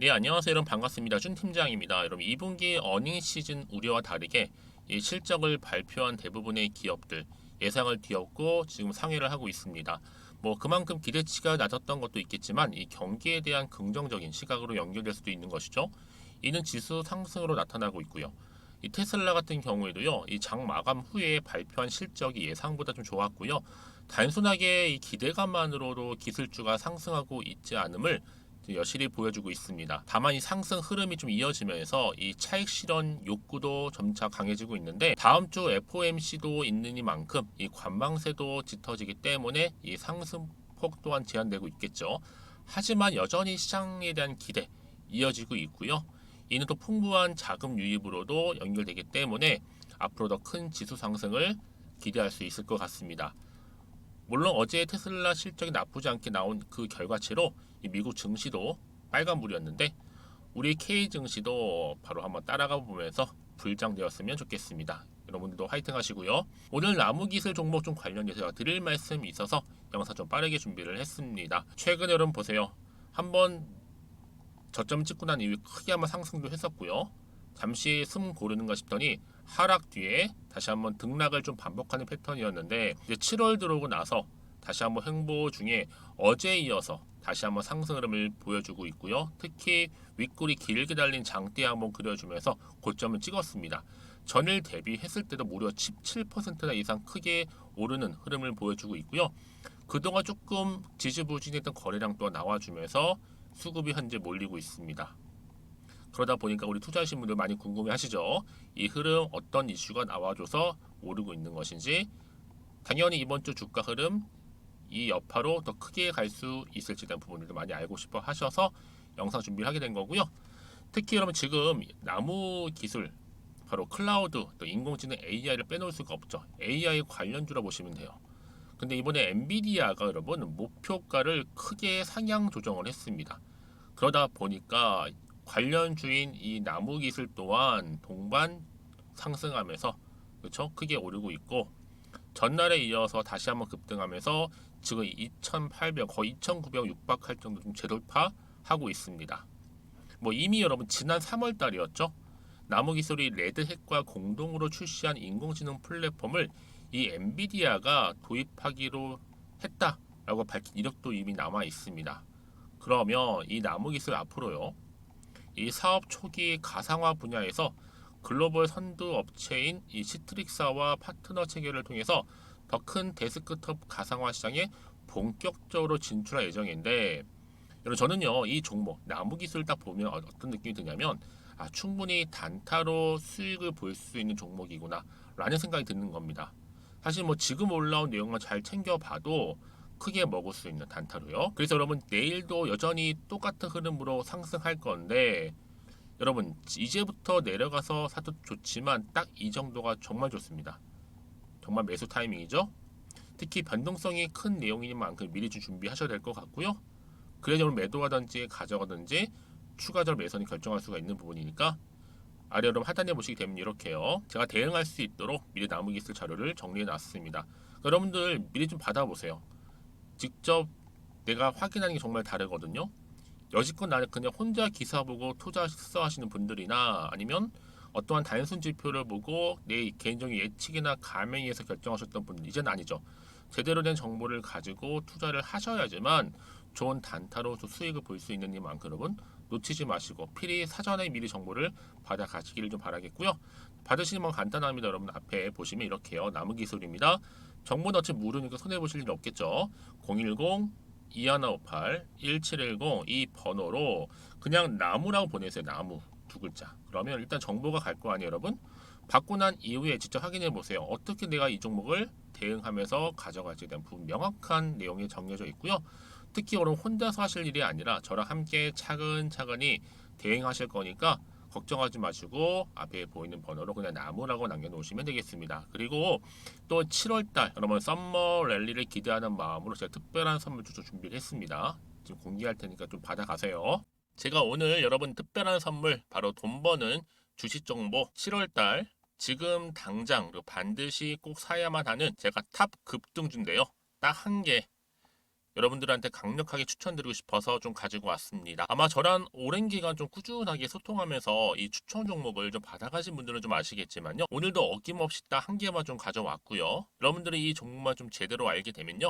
네, 안녕하세요. 여러분 반갑습니다. 준 팀장입니다. 여러분 2분기 어닝 시즌 우려와 다르게 이 실적을 발표한 대부분의 기업들 예상을 뒤엎고 지금 상회를 하고 있습니다. 뭐 그만큼 기대치가 낮았던 것도 있겠지만 이 경기에 대한 긍정적인 시각으로 연결될 수도 있는 것이죠. 이는 지수 상승으로 나타나고 있고요. 이 테슬라 같은 경우에도요, 이 장 마감 후에 발표한 실적이 예상보다 좀 좋았고요. 단순하게 이 기대감만으로도 기술주가 상승하고 있지 않음을 여실히 보여주고 있습니다. 다만 이 상승 흐름이 좀 이어지면서 이 차익 실현 욕구도 점차 강해지고 있는데 다음 주 FOMC도 있느니만큼 이 관망세도 짙어지기 때문에 이 상승폭 또한 제한되고 있겠죠. 하지만 여전히 시장에 대한 기대 이어지고 있고요. 이는 또 풍부한 자금 유입으로도 연결되기 때문에 앞으로 더 큰 지수 상승을 기대할 수 있을 것 같습니다. 물론 어제 테슬라 실적이 나쁘지 않게 나온 그 결과치로 이 미국 증시도 빨간불이었는데 우리 K 증시도 바로 한번 따라가 보면서 불장되었으면 좋겠습니다. 여러분들도 화이팅 하시고요. 오늘 나무기술 종목 좀 관련해서 드릴 말씀이 있어서 영상 좀 빠르게 준비를 했습니다. 최근에 여러분 보세요. 한번 저점 찍고 난 이후에 크게 한번 상승도 했었고요. 잠시 숨 고르는가 싶더니 하락 뒤에 다시 한번 등락을 좀 반복하는 패턴이었는데 이제 7월 들어오고 나서 다시 한번 횡보 중에 어제에 이어서 다시 한번 상승 흐름을 보여주고 있고요. 특히 윗골이 길게 달린 장대 한번 그려주면서 고점을 찍었습니다. 전일 대비했을 때도 무려 17%나 이상 크게 오르는 흐름을 보여주고 있고요. 그동안 조금 지지부진했던 거래량 또 나와주면서 수급이 현재 몰리고 있습니다. 그러다 보니까 우리 투자하신 분들 많이 궁금해 하시죠? 이 흐름 어떤 이슈가 나와줘서 오르고 있는 것인지, 당연히 이번 주 주가 흐름 이 여파로 더 크게 갈 수 있을지 대한 부분들도 많이 알고 싶어 하셔서 영상 준비를 하게 된 거고요. 특히 여러분 지금 나무 기술 바로 클라우드 또 인공지능 AI를 빼놓을 수가 없죠. AI 관련주라 보시면 돼요. 근데 이번에 엔비디아가 여러분 목표가를 크게 상향 조정을 했습니다. 그러다 보니까 관련주인 이 나무기술 또한 동반 상승하면서 그렇죠? 크게 오르고 있고 전날에 이어서 다시 한번 급등하면서 지금 2,800 거의 2,900 육박할 정도 좀 재돌파하고 있습니다. 뭐 이미 여러분 지난 3월 달이었죠. 나무기술이 레드햇과 공동으로 출시한 인공지능 플랫폼을 이 엔비디아가 도입하기로 했다라고 밝힌 이력도 이미 남아 있습니다. 그러면 이 나무기술 앞으로요. 이 사업 초기 가상화 분야에서 글로벌 선두 업체인 이 시트릭사와 파트너 체결을 통해서 더 큰 데스크톱 가상화 시장에 본격적으로 진출할 예정인데 여러분 저는요 이 종목 나무기술 딱 보면 어떤 느낌이 드냐면 충분히 단타로 수익을 볼 수 있는 종목이구나 라는 생각이 드는 겁니다. 사실 뭐 지금 올라온 내용만 잘 챙겨봐도 크게 먹을 수 있는 단타로요. 그래서 여러분 내일도 여전히 똑같은 흐름으로 상승할 건데 여러분 이제부터 내려가서 사도 좋지만 딱 이 정도가 정말 좋습니다. 정말 매수 타이밍이죠. 특히 변동성이 큰 내용인 만큼 미리 좀 준비하셔야 될 것 같고요. 그래야 오늘 매도하든지 가져가든지 추가적으로 매선이 결정할 수가 있는 부분이니까 아래 여러분 하단에 보시게 되면 이렇게요. 제가 대응할 수 있도록 미리 나무기 있을 자료를 정리해 놨습니다. 여러분들 미리 좀 받아보세요. 직접 내가 확인하는 게 정말 다르거든요. 여지껏 나는 그냥 혼자 기사 보고 투자 하시는 분들이나 아니면 어떠한 단순 지표를 보고 내 개인적인 예측이나 감에 의해서 결정하셨던 분들 이제는 아니죠. 제대로 된 정보를 가지고 투자를 하셔야지만 좋은 단타로 수익을 볼 수 있는 이만큼 여러분 놓치지 마시고 필히 사전에 미리 정보를 받아 가시기를 좀 바라겠고요. 받으시는 건 간단합니다. 여러분 앞에 보시면 이렇게요. 나무 기술입니다. 정보는 어차피 모르니까 손해보실 일 없겠죠. 010 2158 1710 이 번호로 그냥 나무라고 보내세요. 나무 두 글자. 그러면 일단 정보가 갈 거 아니에요, 여러분? 받고 난 이후에 직접 확인해 보세요. 어떻게 내가 이 종목을 대응하면서 가져갈지에 대한 부분 명확한 내용이 정해져 있고요. 특히 여러분 혼자서 하실 일이 아니라 저랑 함께 차근차근히 대응하실 거니까 걱정하지 마시고 앞에 보이는 번호로 그냥 나무라고 남겨놓으시면 되겠습니다. 그리고 또 7월달 여러분 썸머 랠리를 기대하는 마음으로 제가 특별한 선물 주소 준비를 했습니다. 지금 공개할 테니까 좀 받아가세요. 제가 오늘 여러분 특별한 선물 바로 돈 버는 주식 정보 7월달 지금 당장 반드시 꼭 사야만 하는 제가 탑 급등주인데요. 딱 한 개 여러분들한테 강력하게 추천드리고 싶어서 좀 가지고 왔습니다. 아마 저랑 오랜 기간 좀 꾸준하게 소통하면서 이 추천 종목을 좀 받아가신 분들은 좀 아시겠지만요. 오늘도 어김없이 딱 한 개만 좀 가져왔고요. 여러분들이 이 종목만 좀 제대로 알게 되면요.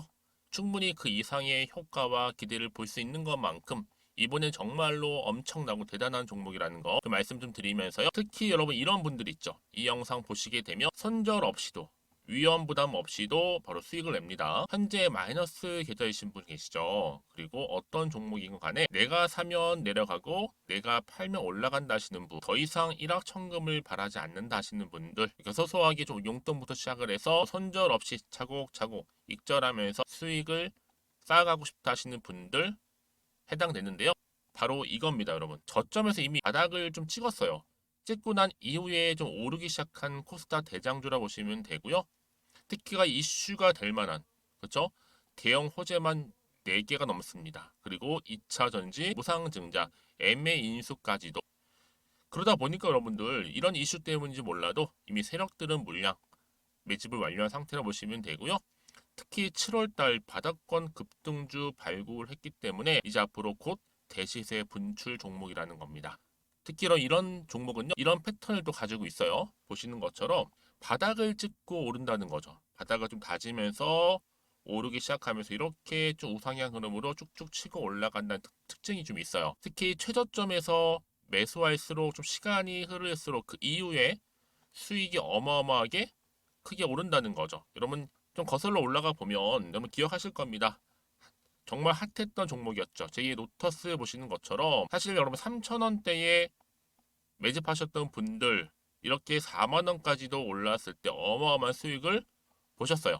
충분히 그 이상의 효과와 기대를 볼 수 있는 것만큼 이번엔 정말로 엄청나고 대단한 종목이라는 거 좀 말씀 좀 드리면서요. 특히 여러분 이런 분들 있죠. 이 영상 보시게 되면 손절 없이도 위험 부담 없이도 바로 수익을 냅니다. 현재 마이너스 계좌이신 분 계시죠? 그리고 어떤 종목이건 간에 내가 사면 내려가고 내가 팔면 올라간다 하시는 분, 더 이상 일확천금을 바라지 않는다 하시는 분들, 그러니까 소소하게 좀 용돈부터 시작을 해서 손절 없이 차곡차곡 익절하면서 수익을 쌓아가고 싶다 하시는 분들 해당되는데요. 바로 이겁니다, 여러분. 저점에서 이미 바닥을 좀 찍었어요. 찍고 난 이후에 좀 오르기 시작한 코스닥 대장주라 보시면 되고요. 특히가 이슈가 될 만한, 그렇죠? 대형 호재만 4개가 넘습니다. 그리고 2차 전지, 무상증자, MA 인수까지도. 그러다 보니까 여러분들 이런 이슈 때문인지 몰라도 이미 세력들은 물량 매집을 완료한 상태라 보시면 되고요. 특히 7월달 바닥권 급등주 발굴했기 때문에 이제 앞으로 곧 대시세 분출 종목이라는 겁니다. 특히 이런 종목은요, 이런 패턴을 또 가지고 있어요. 보시는 것처럼 바닥을 찍고 오른다는 거죠. 바닥을 좀 다지면서 오르기 시작하면서 이렇게 좀 우상향 흐름으로 쭉쭉 치고 올라간다는 특징이 좀 있어요. 특히 최저점에서 매수할수록 좀 시간이 흐를수록 그 이후에 수익이 어마어마하게 크게 오른다는 거죠. 여러분 좀 거슬러 올라가 보면 여러분 기억하실 겁니다. 정말 핫했던 종목이었죠. 제2의 노터스 보시는 것처럼 사실 여러분 3,000원대에 매집하셨던 분들 이렇게 4만 원까지도 올랐을 때 어마어마한 수익을 보셨어요.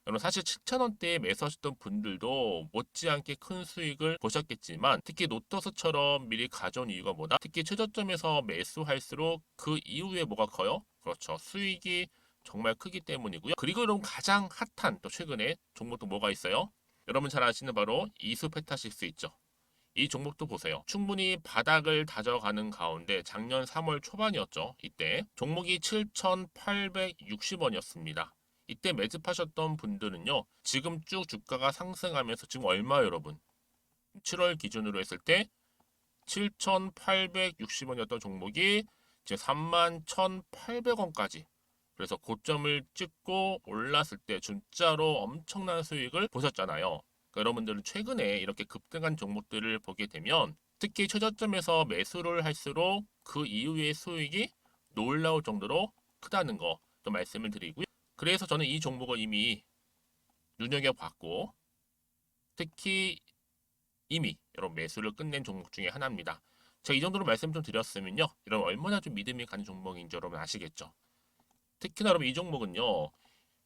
여러분 사실 7,000원대에 매수하셨던 분들도 못지않게 큰 수익을 보셨겠지만 특히 노터스처럼 미리 가져온 이유가 뭐다? 특히 최저점에서 매수할수록 그 이후에 뭐가 커요? 그렇죠. 수익이 정말 크기 때문이고요. 그리고 여러분 가장 핫한 또 최근에 종목도 뭐가 있어요? 여러분 잘 아시는 바로 이수페타식스 있죠. 이 종목도 보세요. 충분히 바닥을 다져가는 가운데 작년 3월 초반이었죠. 이때 종목이 7,860원이었습니다. 이때 매집하셨던 분들은요. 지금 쭉 주가가 상승하면서 지금 얼마 여러분? 7월 기준으로 했을 때 7,860원이었던 종목이 이제 31,800원까지 그래서 고점을 찍고 올랐을 때 진짜로 엄청난 수익을 보셨잖아요. 그러니까 여러분들은 최근에 이렇게 급등한 종목들을 보게 되면 특히 최저점에서 매수를 할수록 그 이후의 수익이 놀라울 정도로 크다는 거 또 말씀을 드리고요. 그래서 저는 이 종목을 이미 눈여겨봤고 특히 이미 여러분 매수를 끝낸 종목 중에 하나입니다. 제가 이 정도로 말씀 좀 드렸으면요. 이런 얼마나 좀 믿음이 가는 종목인지 여러분 아시겠죠? 특히나 여러분 이 종목은요.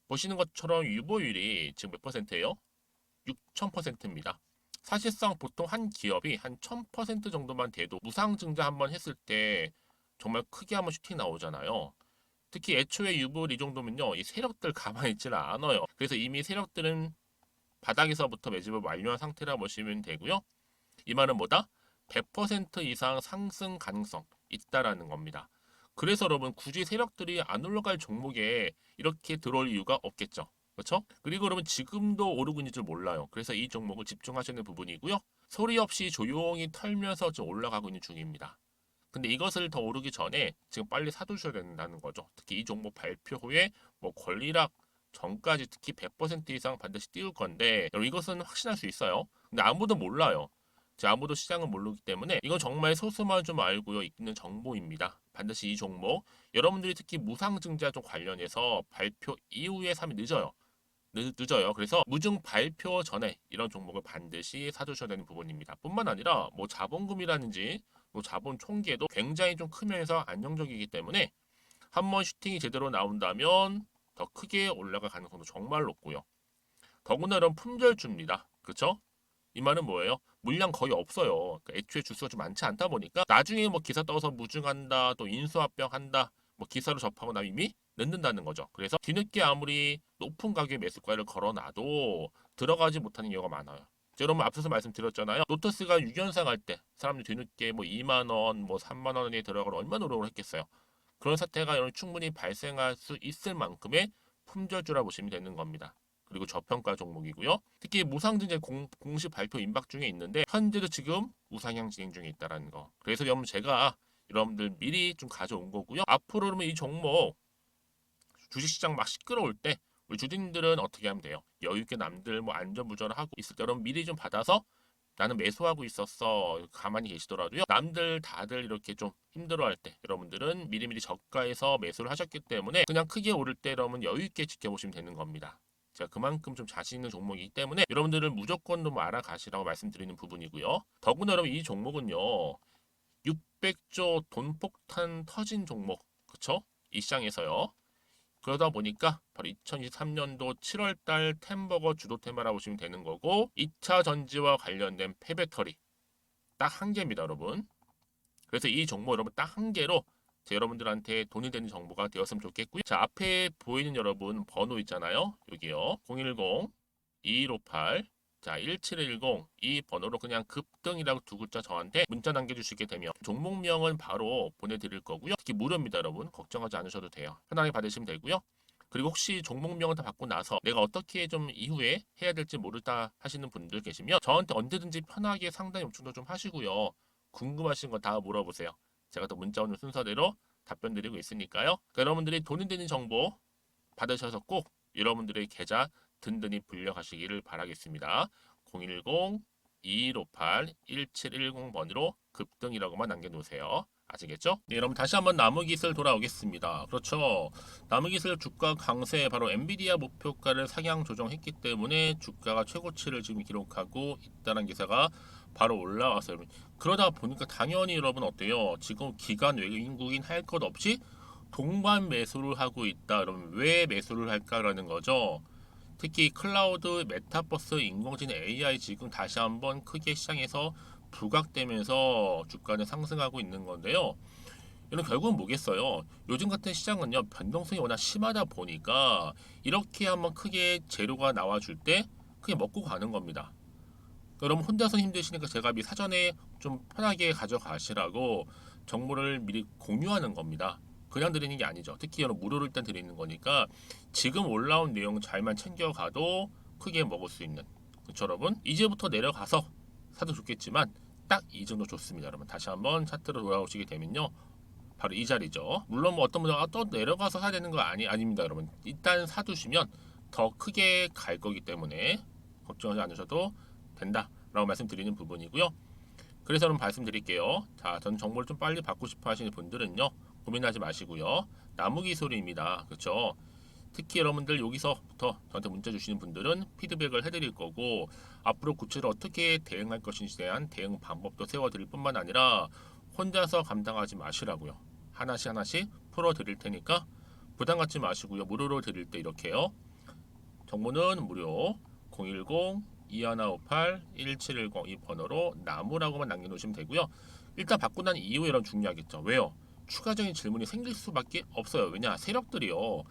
보시는 것처럼 유보율이 지금 몇 퍼센트예요? 6,000%입니다. 사실상 보통 한 기업이 한 1,000% 정도만 돼도 무상증자 한번 했을 때 정말 크게 한번 슈팅 나오잖아요. 특히 애초에 유보율 이 정도면요. 이 세력들 가만히 있지는 않아요. 그래서 이미 세력들은 바닥에서부터 매집을 완료한 상태라 보시면 되고요. 이 말은 뭐다? 100% 이상 상승 가능성 있다라는 겁니다. 그래서 여러분 굳이 세력들이 안 올라갈 종목에 이렇게 들어올 이유가 없겠죠. 그렇죠? 그리고 여러분 지금도 오르고 있는 줄 몰라요. 그래서 이 종목을 집중하시는 부분이고요. 소리 없이 조용히 털면서 지금 올라가고 있는 중입니다. 근데 이것을 더 오르기 전에 지금 빨리 사두셔야 된다는 거죠. 특히 이 종목 발표 후에 뭐 권리락 전까지 특히 100% 이상 반드시 띄울 건데 여러분 이것은 확신할 수 있어요. 근데 아무도 몰라요. 아무도 시장은 모르기 때문에 이건 정말 소수만 좀 알고 있는 정보입니다. 반드시 이 종목 여러분들이 특히 무상증자 좀 관련해서 발표 이후에 사면 늦어요. 늦어요. 그래서 무증 발표 전에 이런 종목을 반드시 사두셔야 되는 부분입니다. 뿐만 아니라 뭐 자본금이라든지 뭐 자본 총계도 굉장히 좀 크면서 안정적이기 때문에 한번 슈팅이 제대로 나온다면 더 크게 올라갈 가능성도 정말 높고요. 더구나 이런 품절주입니다. 그렇죠? 이 말은 뭐예요? 물량 거의 없어요. 그러니까 애초에 주수가 좀 많지 않다 보니까 나중에 뭐 기사 떠서 무증한다, 또 인수합병한다, 뭐 기사로 접하고 나면 이미 늦는다는 거죠. 그래서 뒤늦게 아무리 높은 가격의 매수가를 걸어놔도 들어가지 못하는 경우가 많아요. 제가 여러분 앞서서 말씀드렸잖아요. 노터스가 6연상 할 때 사람들이 뒤늦게 뭐 2만 원, 뭐 3만 원에 들어가러 얼마나 노력을 했겠어요. 그런 사태가 충분히 발생할 수 있을 만큼의 품절주라 보시면 되는 겁니다. 그리고 저평가 종목이고요. 특히 무상증자 공식 발표 임박 중에 있는데 현재도 지금 우상향 진행 중에 있다는 거. 그래서 여러분 제가 여러분들 미리 좀 가져온 거고요. 앞으로 그러면 이 종목 주식시장 막 시끄러울 때 우리 주주님들은 어떻게 하면 돼요? 여유 있게 남들 뭐 안전부전을 하고 있을 때 여러분 미리 좀 받아서 나는 매수하고 있었어 가만히 계시더라도요. 남들 다들 이렇게 좀 힘들어할 때 여러분들은 미리미리 저가에서 매수를 하셨기 때문에 그냥 크게 오를 때 여러분 여유 있게 지켜보시면 되는 겁니다. 제가 그만큼 좀 자신 있는 종목이기 때문에 여러분들은 무조건 좀 알아가시라고 말씀드리는 부분이고요. 더구나 여러분 이 종목은요. 600조 돈폭탄 터진 종목 그쵸? 이 시장에서요. 그러다 보니까 바로 2023년도 7월달 템버거 주도 테마라고 보시면 되는 거고 2차 전지와 관련된 폐배터리 딱 한 개입니다 여러분. 그래서 이 정보 여러분 딱 한 개로 여러분들한테 돈이 되는 정보가 되었으면 좋겠고요. 자 앞에 보이는 여러분 번호 있잖아요. 여기요. 010-2158 자 1710 이 번호로 그냥 급등이라고 두 글자 저한테 문자 남겨주시게 되면 종목명은 바로 보내드릴 거고요. 특히 무료입니다 여러분. 걱정하지 않으셔도 돼요. 편하게 받으시면 되고요. 그리고 혹시 종목명을 다 받고 나서 내가 어떻게 좀 이후에 해야 될지 모르다 하시는 분들 계시면 저한테 언제든지 편하게 상담 요청도 좀 하시고요. 궁금하신 거 다 물어보세요. 제가 또 문자 오는 순서대로 답변 드리고 있으니까요. 그러니까 여러분들이 돈이 되는 정보 받으셔서 꼭 여러분들의 계좌 든든히 불려가시기를 바라겠습니다. 010-2158-1710번으로 급등이라고만 남겨놓으세요. 아시겠죠? 네, 여러분 다시 한번 나무기술 돌아오겠습니다. 그렇죠. 나무기술 주가 강세 바로 엔비디아 목표가를 상향 조정했기 때문에 주가가 최고치를 지금 기록하고 있다는 기사가 바로 올라왔어요. 그러다 보니까 당연히 여러분 어때요? 지금 기관 외국인국인 할 것 없이 동반 매수를 하고 있다. 그러면 왜 매수를 할까라는 거죠. 특히 클라우드, 메타버스, 인공지능 AI 지금 다시 한번 크게 시장에서 부각되면서 주가는 상승하고 있는 건데요. 이런 결국은 뭐겠어요? 요즘 같은 시장은요 변동성이 워낙 심하다 보니까 이렇게 한번 크게 재료가 나와줄 때 크게 먹고 가는 겁니다. 여러분 혼자서 힘드시니까 제가 미 사전에 좀 편하게 가져가시라고 정보를 미리 공유하는 겁니다. 그냥 드리는 게 아니죠. 특히 여러분 무료로 일단 드리는 거니까 지금 올라온 내용 잘만 챙겨가도 크게 먹을 수 있는 그렇죠 여러분? 이제부터 내려가서 사도 좋겠지만 딱 이 정도 좋습니다 여러분. 다시 한번 차트로 돌아오시게 되면요 바로 이 자리죠. 물론 뭐 어떤 분들은 또 내려가서 사야 되는 거 아닙니다 여러분. 일단 사두시면 더 크게 갈 거기 때문에 걱정하지 않으셔도 된다라고 말씀드리는 부분이고요. 그래서 여러분 말씀드릴게요. 자, 전 정보를 좀 빨리 받고 싶어 하시는 분들은요. 고민하지 마시고요. 나무기술입니다. 그렇죠? 특히 여러분들 여기서부터 저한테 문자 주시는 분들은 피드백을 해드릴 거고 앞으로 구체로 어떻게 대응할 것인지에 대한 대응 방법도 세워드릴 뿐만 아니라 혼자서 감당하지 마시라고요. 하나씩 하나씩 풀어드릴 테니까 부담 갖지 마시고요. 무료로 드릴 때 이렇게요. 정보는 무료 010-2158-1710 이 번호로 나무라고만 남겨놓으시면 되고요. 일단 받고 난 이후에 이런 중요하겠죠. 왜요? 추가적인 질문이 생길 수밖에 없어요. 왜냐? 세력들이요.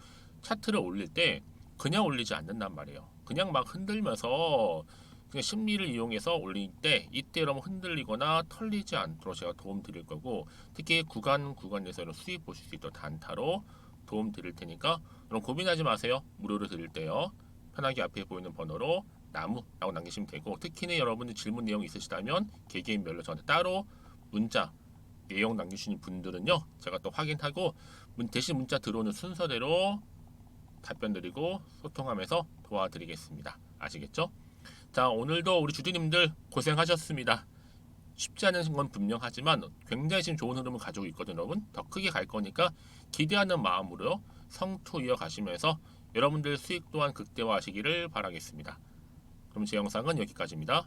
차트를 올릴 때 그냥 올리지 않는단 말이에요. 그냥 막 흔들면서 그냥 심리를 이용해서 올릴 때 이때 여러분 흔들리거나 털리지 않도록 제가 도움 드릴 거고 특히 구간에서 이런 수익 보실 수 있도록 단타로 도움 드릴 테니까 여러분 고민하지 마세요. 무료로 드릴 때요. 편하게 앞에 보이는 번호로 나무라고 남기시면 되고 특히나 여러분들 질문 내용 있으시다면 개개인별로 저한테 따로 문자 내용 남기시는 분들은요 제가 또 확인하고 대신 문자 들어오는 순서대로 답변 드리고 소통하면서 도와드리겠습니다. 아시겠죠? 자 오늘도 우리 주주님들 고생하셨습니다. 쉽지 않은 건 분명하지만 굉장히 지금 좋은 흐름을 가지고 있거든요 여러분. 더 크게 갈 거니까 기대하는 마음으로 성투 이어가시면서 여러분들 수익 또한 극대화하시기를 바라겠습니다. 그럼 제 영상은 여기까지입니다.